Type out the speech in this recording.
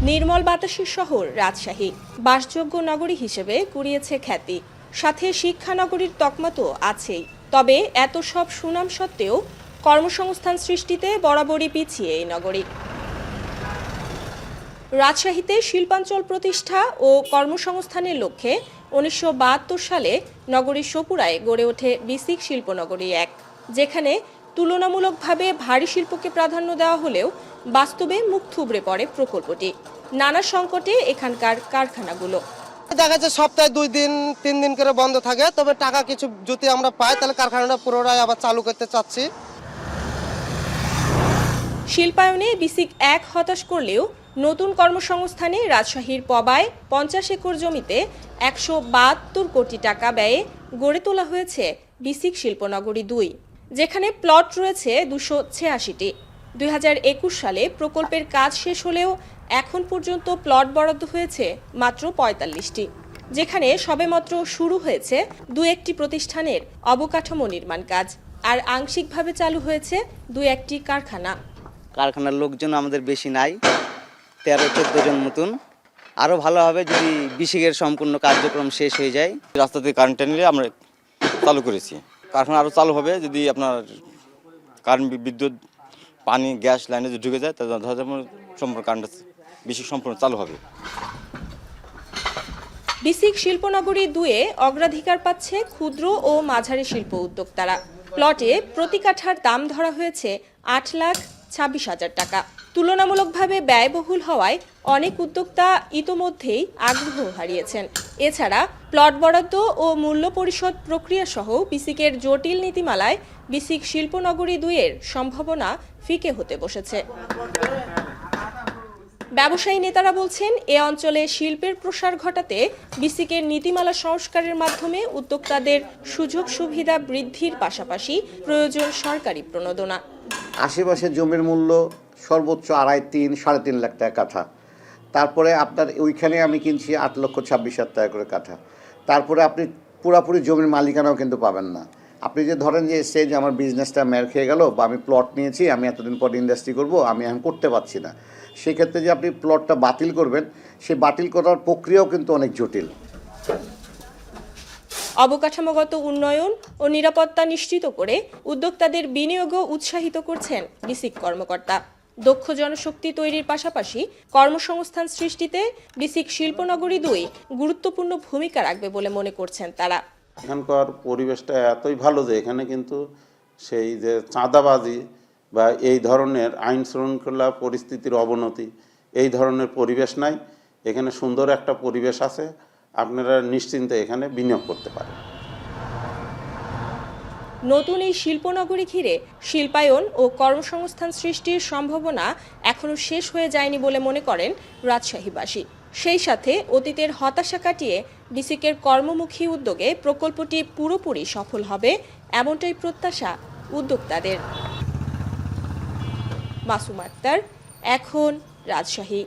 নির্মল বাতাসের শহর রাজশাহী বাসযোগ্য নগরী হিসেবে কুড়িয়েছে খ্যাতি, সাথে শিক্ষা নগরীর তকমা তো আছেই। তবে এত সব সুনাম সত্ত্বেও কর্মসংস্থান সৃষ্টিতে বরাবরই পিছিয়ে এই নগরী। রাজশাহীতে শিল্পাঞ্চল প্রতিষ্ঠা ও কর্মসংস্থানের লক্ষ্যে ১৯৭২ সালে নগরীর সপুরায় গড়ে ওঠে বিসিক শিল্পনগরী ১, যেখানে তুলনামূলকভাবে ভারী শিল্পকে প্রাধান্য দেওয়া হলেও বাস্তবে মুখ থুবড়ে পড়ে প্রকল্পটি। নানা সংকটে এখানকার কারখানাগুলো। দেখা যাচ্ছে সপ্তাহে 2 দিন 3 দিন করে বন্ধ থাকে, তবে টাকা কিছু যদি আমরা পাই তাহলে কারখানাটা পুরোটাই আবার চালু করতে চাচ্ছি। শিল্পায়নে বিসিক ১ হতাশ করলেও নতুন কর্মসংস্থানে রাজশাহীর পবায় ৫০ একর জমিতে ১৭২ কোটি টাকা ব্যয়ে গড়ে তোলা হয়েছে বিসিক শিল্পনগরী ২, যেখানে প্লট রয়েছে ২৮৬টি। ২০২১ সালে প্রকল্পের কাজ শেষ হলেও এখন পর্যন্ত প্লট বরাদ্দ হয়েছে মাত্র ৪৫টি, যেখানে সবেমাত্র শুরু হয়েছে ২-১টি প্রতিষ্ঠানের অবকাঠামো নির্মাণ কাজ, আর আংশিকভাবে চালু হয়েছে ২-১টি কারখানা। কারখানার লোকজন আমাদের বেশি নাই, ১৩-১৪ জন মতন। আরও ভালো হবে যদি বিসিকের সম্পূর্ণ কার্যক্রম শেষ হয়ে যায়। রাস্তা থেকে কারেন্ট নিলে আমরা চালু করেছি। কারখানা আরও চালু হবে যদি আপনার কারেন্ট, বিদ্যুৎ, পানি, গ্যাস লাইনে যদি ঢুকে যায় তাহলে সম্পূর্ণ কারেন্ট বিসিক সম্পূর্ণ চালু হবে। বিসিক শিল্পনগরী ২-এ অগ্রাধিকার পাচ্ছে ক্ষুদ্র ও মাঝারি শিল্প উদ্যোক্তারা। প্লটে প্রতি কাঠার দাম ধরা হয়েছে ৮,২৬,০০০ টাকা। তুলনামূলকভাবে ব্যয়বহুল হওয়ায় অনেক উদ্যোক্তা ইতোমধ্যেই আগ্রহ হারিয়েছেন। এছাড়া প্লট বরাদ্দ ও মূল্য পরিশোধ প্রক্রিয়া সহ বিসিকের জটিল নীতিমালায় বিসিক শিল্পনগরী ২-এর সম্ভাবনা ফিকে হতে বসেছে। ব্যবসায়ী নেতারা বলছেন, এ অঞ্চলে শিল্পের প্রসার ঘটাতে বিসিকের নীতিমালা সংস্কারের মাধ্যমে উদ্যোক্তাদের সুযোগ সুবিধা বৃদ্ধির পাশাপাশি প্রয়োজন সরকারি প্রণোদনা। আশেপাশে জমির মূল্য সর্বোচ্চ ৩.৫ লাখ টাকা কাঠা। তারপরে আপনার ওইখানে আমি কিনছি ৮,২৬,০০০ টাকা করে কাঠা। তারপরে আপনি পুরাপুরি জমির মালিকানাও কিন্তু পাবেন না। আপনি যে ধরেন যে এসে যে আমার বিজনেসটা মের খেয়ে গেল, বা আমি প্লট নিয়েছি, আমি এতদিন পর ইন্ডাস্ট্রি করব, আমি এখন করতে পারছি না, সেক্ষেত্রে যে আপনি প্লটটা বাতিল করবেন, সেই বাতিল করার প্রক্রিয়াও কিন্তু অনেক জটিল। অবকাঠামোগত উন্নয়ন ও নিরাপত্তা নিশ্চিত করে উদ্যোক্তাদের বিনিয়োগও উৎসাহিত করছেন বিসিক কর্মকর্তা। দক্ষ জনশক্তি তৈরির পাশাপাশি কর্মসংস্থান সৃষ্টিতে বিসিক শিল্পনগরী ২ গুরুত্বপূর্ণ ভূমিকা রাখবে বলে মনে করছেন তারা। এখানকার পরিবেশটা এতই ভালো যে এখানে কিন্তু সেই যে চাঁদাবাজি বা এই ধরনের আইন শৃঙ্খলা পরিস্থিতির অবনতি, এই ধরনের পরিবেশ নাই। এখানে সুন্দর একটা পরিবেশ আছে, আপনারা নিশ্চিন্তে এখানে বিনিয়োগ করতে পারেন। নতুন এই শিল্পনগরী ঘিরে শিল্পায়ন ও কর্মসংস্থান সৃষ্টির সম্ভাবনা এখনও শেষ হয়ে যায়নি বলে মনে করেন রাজশাহীবাসী। সেই সাথে অতীতের হতাশা কাটিয়ে বিসিকের কর্মমুখী উদ্যোগে প্রকল্পটি পুরোপুরি সফল হবে এমনটাই প্রত্যাশা উদ্যোক্তাদের। মাসুম আক্তার, এখন রাজশাহী।